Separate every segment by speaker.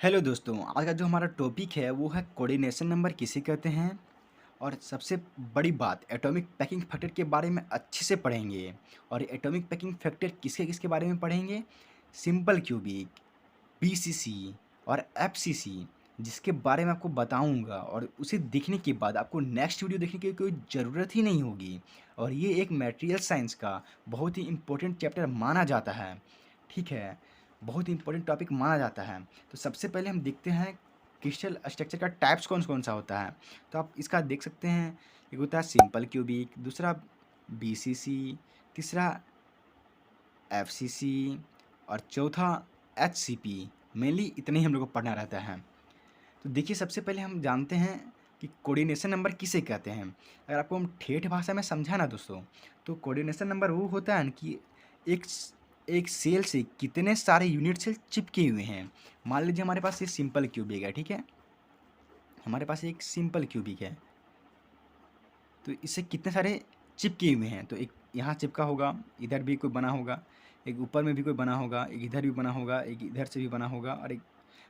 Speaker 1: Hello दोस्तों, आज का जो हमारा टॉपिक है वो है कोऑर्डिनेशन नंबर किसे कहते हैं। और सबसे बड़ी बात, एटॉमिक पैकिंग फैक्टर के बारे में अच्छे से पढ़ेंगे। और एटॉमिक पैकिंग फैक्टर किसके किसके बारे में पढ़ेंगे? सिंपल क्यूबिक, बीसीसी और एफसीसी, जिसके बारे में आपको बताऊंगा। और उसे देखने के बाद आपको नेक्स्ट वीडियो देखने की कोई ज़रूरत ही नहीं होगी। और ये एक मटेरियल साइंस का बहुत ही इम्पोर्टेंट चैप्टर माना जाता है। ठीक है, बहुत ही इंपॉर्टेंट टॉपिक माना जाता है। तो सबसे पहले हम देखते हैं क्रिस्टल स्ट्रक्चर का टाइप्स कौन कौन सा होता है। तो आप इसका देख सकते हैं, एक होता है सिंपल क्यूबिक, दूसरा बीसीसी, तीसरा एफसीसी और चौथा एचसीपी। मेनली इतने ही हम लोग को पढ़ना रहता है। तो देखिए, सबसे पहले हम जानते हैं कि कोऑर्डिनेशन नंबर किसे कहते हैं। अगर आपको हम ठेठ भाषा में समझा ना दोस्तों, तो कोऑर्डिनेशन नंबर वो होता है ना कि एक एक सेल से कितने सारे यूनिट सेल चिपके हुए हैं। मान लीजिए हमारे पास ये सिंपल क्यूबिक है, ठीक है। हमारे पास एक सिंपल क्यूबिक है, तो इससे कितने सारे चिपके हुए हैं। तो एक यहाँ चिपका होगा, इधर भी कोई बना होगा, एक ऊपर में भी कोई बना होगा, एक इधर भी बना होगा, एक इधर से भी बना होगा, और एक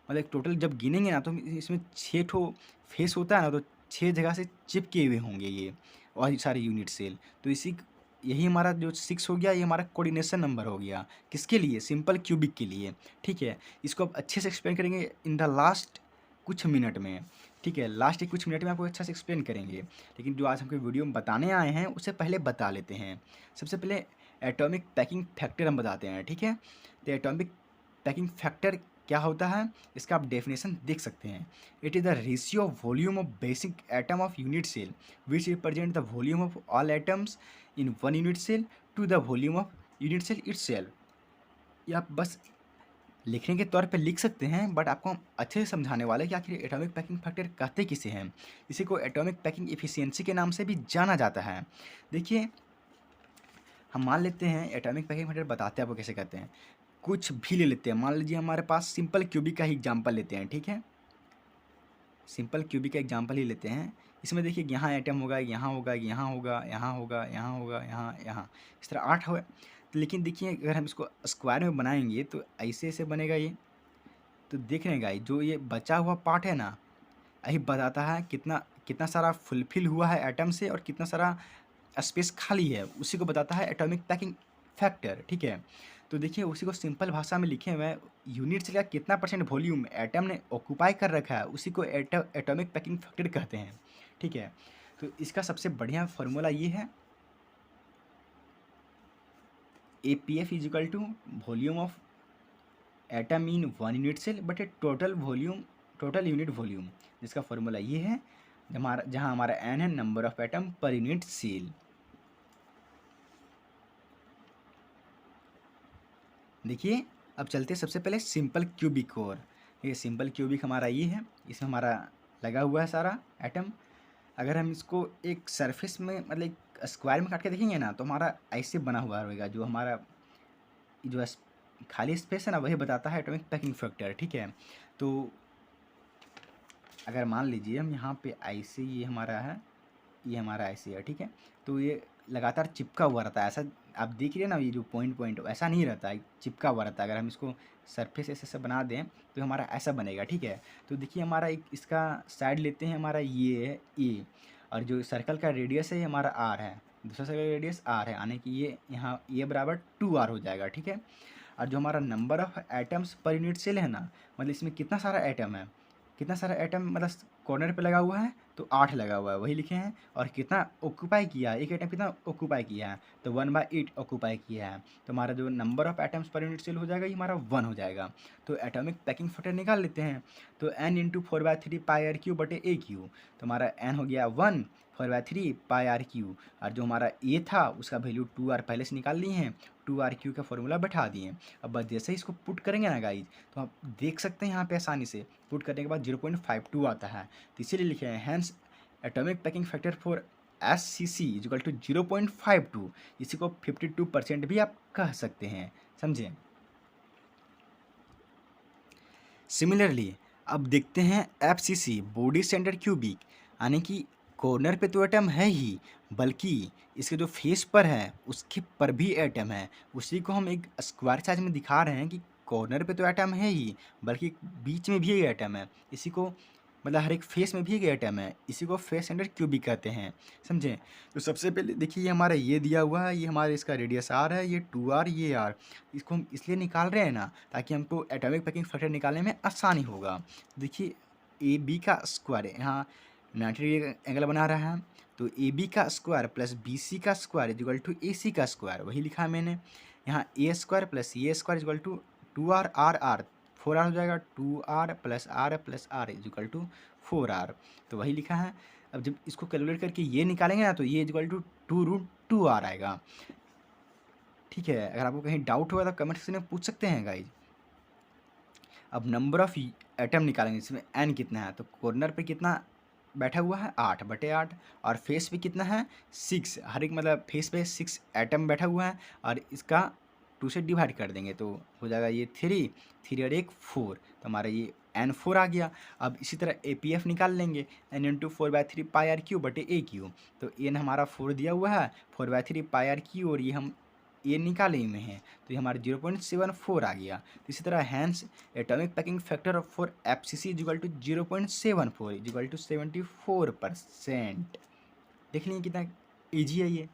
Speaker 1: मतलब टोटल जब गिनेंगे ना तो इसमें 6 ठो फेस होता है ना, तो 6 जगह से चिपके हुए होंगे ये और सारे यूनिट सेल। तो यही हमारा जो 6 हो गया, ये हमारा कोऑर्डिनेशन नंबर हो गया। किसके लिए? सिंपल क्यूबिक के लिए। ठीक है, इसको अब अच्छे से एक्सप्लेन करेंगे इन द लास्ट कुछ मिनट में। ठीक है, लास्ट के कुछ मिनट में आपको अच्छा से एक्सप्लेन करेंगे। लेकिन जो आज हमको वीडियो में बताने आए हैं उससे पहले बता लेते हैं। सबसे पहले एटॉमिक पैकिंग फैक्टर हम बताते हैं, ठीक है। तो एटॉमिक पैकिंग फैक्टर क्या होता है, इसका आप डेफिनेशन देख सकते हैं। It is the ratio of volume of basic atom of unit cell which represent the volume of all atoms in one unit cell to the volume of unit cell itself. ये आप बस लिखने के तौर पे लिख सकते हैं, बट आपको हम अच्छे से समझाने वाले हैं कि आखिर एटॉमिक पैकिंग फैक्टर कहते किसे हैं। इसी को एटॉमिक पैकिंग एफिशिएंसी के नाम से भी जाना जाता है। देखिए, हम मान लेते हैं एटॉमिक पैकिंग फैक्टर, बताते हैं आपको कैसे कहते हैं। कुछ भी ले लेते हैं, मान लीजिए हमारे पास सिंपल क्यूबिक का ही एग्जाम्पल लेते हैं, ठीक है। सिंपल क्यूबिक का एग्जाम्पल ही लेते हैं। इसमें देखिए, यहाँ एटम होगा, यहाँ होगा, यहाँ होगा, यहाँ होगा, यहाँ होगा, यहाँ यहाँ, इस तरह 8 हो। लेकिन देखिए, अगर हम इसको स्क्वायर में बनाएंगे तो ऐसे ऐसे बनेगा ये। तो देख रहे हैं गाइस, जो ये बचा हुआ पार्ट है ना, यही बताता है कितना कितना सारा फुलफिल हुआ है एटम से और कितना सारा स्पेस खाली है, उसी को बताता है एटॉमिक पैकिंग फैक्टर। ठीक है, तो देखिए उसी को सिंपल भाषा में लिखे हुए हैं, यूनिट से का कितना परसेंट वॉल्यूम एटम ने ऑक्यूपाई कर रखा है, उसी को एटॉमिक पैकिंग फैक्टर कहते हैं। ठीक है, तो इसका सबसे बढ़िया फार्मूला ये है, APF is equal to volume of atom in one unit cell but a total unit volume. जिसका फॉर्मूला ये है, जहाँ हमारा n है number of atom per unit cell. देखिए, अब चलते सबसे पहले सिंपल क्यूबिक की ओर। ये सिंपल क्यूबिक हमारा ये है, इसमें हमारा लगा हुआ है सारा एटम। अगर हम इसको एक सरफेस में मतलब एक स्क्वायर में काट के देखेंगे ना, तो हमारा ऐसे बना हुआ रहेगा। जो हमारा जो खाली स्पेस है ना, वही बताता है एटॉमिक पैकिंग फैक्टर। ठीक है, तो अगर मान लीजिए हम यहाँ पे ऐसे, ये हमारा है, ये हमारा ऐसे है, ठीक है। तो ये लगातार चिपका हुआ रहता है, ऐसा आप देख रहे हैं ना, ये जो पॉइंट पॉइंट ऐसा नहीं रहता है, चिपका हुआ रहता है। अगर हम इसको सरफेस ऐसे से बना दें तो हमारा ऐसा बनेगा। ठीक है, तो देखिए हमारा एक इसका साइड लेते हैं, हमारा ये है ए, और जो सर्कल का रेडियस है ये हमारा आर है, दूसरा सर्कल का रेडियस आर है, यानी कि ये यहाँ ये बराबर 2r हो जाएगा। ठीक है, और जो हमारा number of atoms per unit cell है ना, मतलब इसमें कितना सारा एटम है, कितना सारा एटम मतलब कॉर्नर पे लगा हुआ है, तो 8 लगा हुआ है, वही लिखे हैं। और कितना ऑक्यूपाई किया है, एक एटम कितना ऑक्यूपाई किया है, तो 1/8 ऑक्यूपाई किया है। तो हमारा जो number of atoms per unit cell हो जाएगा, ये हमारा 1 हो जाएगा। तो एटॉमिक पैकिंग फैक्टर निकाल लेते हैं। तो n into 4/3 pi r cube बटे ए क्यू। तो हमारा n हो गया 1, 4/3 पाई आर क्यू। और जो हमारा ए था उसका वैल्यू 2r पहले से निकाल लिए हैं, 2r क्यू का फॉर्मूला बैठा दिए। अब बस जैसे ही इसको पुट करेंगे ना गाइज, तो आप देख सकते हैं यहाँ पे आसानी से पुट करने के बाद 0.52 आता है। तो इसीलिए लिखे हैं hence atomic packing factor for SCC is equal to 0.52। इसी को 52% भी आप कह सकते हैं, समझे। सिमिलरली अब देखते हैं FCC बॉडी सेंटर क्यूबिक, यानी कि कॉर्नर पे तो एटम है ही, बल्कि इसके जो फेस पर है उसके पर भी एटम है। उसी को हम एक स्क्वायर साइज में दिखा रहे हैं कि कॉर्नर पे तो एटम है ही, बल्कि बीच में भी एक एटम है। इसी को मतलब हर एक फेस में भी एक एटम है, इसी को फेस सेंटर क्यूबिक कहते हैं, समझे। तो सबसे पहले देखिए ये हमारा ये दिया हुआ है, ये हमारे इसका रेडियस आर है, ये 2r ये आर। इसको हम इसलिए निकाल रहे हैं ना ताकि हमको एटॉमिक पैकिंग फैक्टर निकालने में आसानी होगा। देखिए ए बी का स्क्वायर यहाँ 90 डिग्री एंगल बना रहा है, तो ए बी का स्क्वायर प्लस बी सी का square equal to A C का स्क्वायर, वही लिखा है मैंने। यहाँ A square plus A square equal to 2r R R 4r हो जाएगा, 2r इक्वल टू 4r, तो वही लिखा है। अब जब इसको कैलकुलेट करके ये निकालेंगे ना तो ये इक्वल टू 2√2r आएगा। ठीक है, अगर आपको कहीं डाउट होगा तो कमेंट सेक्शन में पूछ सकते हैं गाइज। अब नंबर ऑफ एटम निकालेंगे, इसमें n कितना है, तो कॉर्नर पे कितना बैठा हुआ है 8/8, और फेस पे कितना है 6, हर एक मतलब फेस पे 6 एटम बैठा हुआ है, और इसका 2 से डिवाइड कर देंगे तो हो जाएगा ये 3 और 1 4, तो हमारा ये n4 आ गया। अब इसी तरह APF निकाल लेंगे, n×4/3 πr³ तो n हमारा 4 दिया हुआ है, 4/3 πr³ और ये हम ये निकाले में है, तो ये हमारा 0.74 आ गया। तो इसी तरह hence atomic packing factor for FCC equal to 0.74 equal to 74%। देख लीजिए कितना ईजी है ये।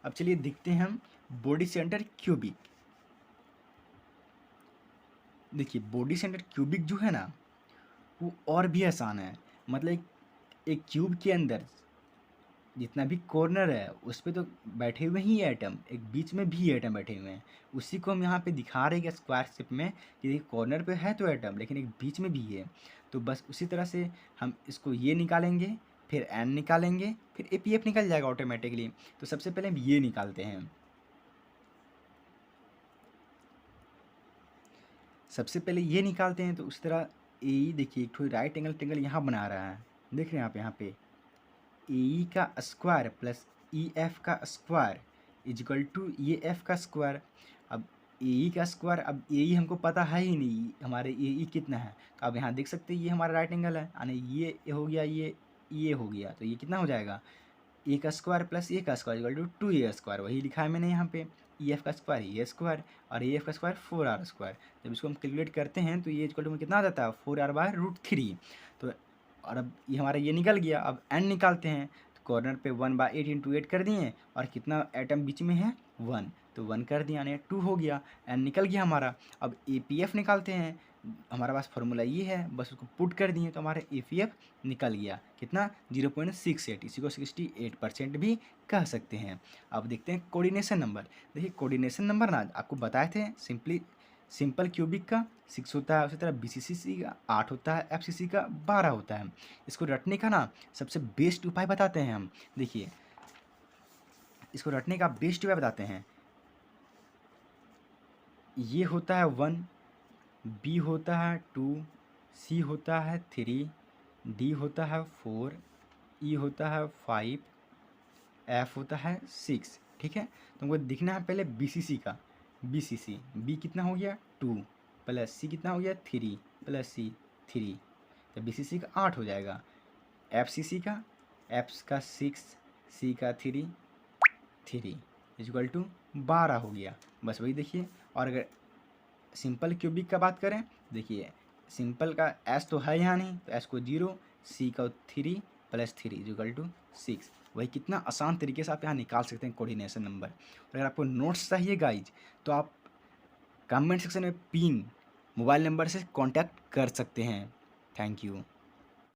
Speaker 1: अब चलिए देखते हैं हम बॉडी सेंटर क्यूबिक। देखिए बॉडी सेंटर क्यूबिक जो है ना वो और भी आसान है। मतलब एक क्यूब के अंदर जितना भी कॉर्नर है उस पर तो बैठे हुए ही एटम, एक बीच में भी एटम बैठे हुए हैं, उसी को हम यहाँ पे दिखा रहे हैं स्क्वायर शेप में कि कॉर्नर पे है तो एटम लेकिन एक बीच में भी है। तो बस उसी तरह से हम इसको ये निकालेंगे, फिर n निकालेंगे, फिर APF निकल जाएगा ऑटोमेटिकली। तो सबसे पहले हम ये निकालते हैं, सबसे पहले ये निकालते हैं। तो उस तरह ए देखिए एक थोड़ी राइट एंगल टेंगल यहाँ बना रहा है, देख रहे हैं आप यहाँ पे ए का स्क्वायर प्लस EF का स्क्वायर इजिकल टू EF का स्क्वायर। अब ए का स्क्वायर, अब ए हमको पता है ही नहीं हमारे ए कितना है, तो अब यहाँ देख सकते हैं ये हमारा राइट एंगल है, यानी ये हो गया, ये हो गया, तो ये कितना हो जाएगा ए का स्क्वायर प्लस ए का square equal to 2a square, वही लिखा है मैंने यहाँ पे। EF का स्क्वायर ए स्क्वायर और EF का स्क्वायर 4r स्क्वायर। जब इसको हम कैलकुलेट करते हैं तो ये इक्वल टू में कितना आ जाता है 4r/√3। तो और अब ये हमारा ये निकल गया। अब n निकालते हैं, तो कॉर्नर पे 1/8 इंटू 8 कर दिए, और कितना एटम बीच में है 1, तो 1 कर दिया यानी 2 हो गया, n निकल गया हमारा। अब APF निकालते हैं, हमारे पास फॉर्मूला ये है, बस उसको पुट कर दिए तो हमारा APF निकल गया कितना 0.68, इसी को 68% भी कह सकते हैं। अब देखते हैं कोऑर्डिनेशन नंबर। देखिए कोऑर्डिनेशन नंबर ना आपको बताए थे सिंपल क्यूबिक का 6 होता है, उसी तरह BCC का 8 होता है, FCC का 12 होता है। इसको रटने का ना सबसे बेस्ट उपाय बताते हैं हम। देखिए इसको रटने का बेस्ट उपाय बताते हैं, ये होता है 1, B होता है 2, C होता है 3, D होता है 4, E होता है 5, F होता है 6। ठीक है, तो हमको दिखना है पहले BCC का, BCC B कितना हो गया 2 प्लस C कितना हो गया 3 प्लस C 3, तो BCC का 8 हो जाएगा। FCC का F का 6, C का 3 इक्वल टू 12 हो गया। बस वही देखिए। और अगर सिंपल क्यूबिक का बात करें, देखिए सिंपल का S तो है यहाँ नहीं, तो S को 0, C का 3 प्लस 3 इक्वल टू 6। वही कितना आसान तरीके से आप यहाँ निकाल सकते हैं कोऑर्डिनेशन नंबर। और अगर आपको नोट्स चाहिए गाइज तो आप कमेंट सेक्शन में पिन मोबाइल नंबर से कांटेक्ट कर सकते हैं। Thank you.